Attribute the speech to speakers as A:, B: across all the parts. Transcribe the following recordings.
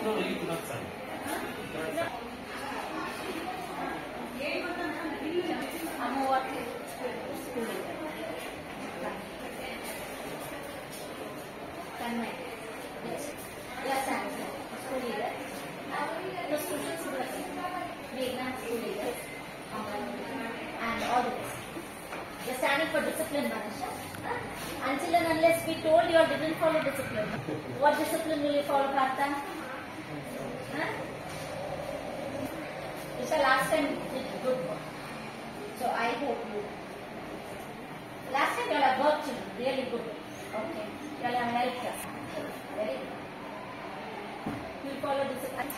A: No, you cannot sign.
B: Yes. Yes, school leader. The students will school leader. And all this. You're standing for discipline, Manisha. Until and unless we told you all didn't follow discipline. What discipline will you follow, Partha? It's the last time you did good work. So I hope you. Last time you all have worked really good. Okay. You all have helped us. Very good. You follow discipline.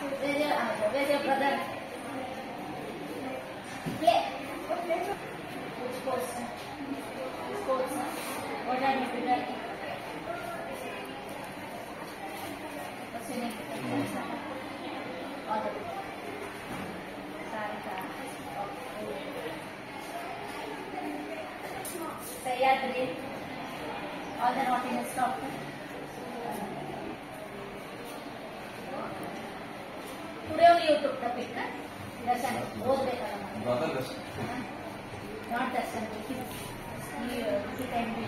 B: Where's your brother? Play. Which course? Sports. What are you doing? What's your name? All the way. Sayyadri. All the naughtiness stopped. Today only you took the pick, Darshan. Not Darshan. He can be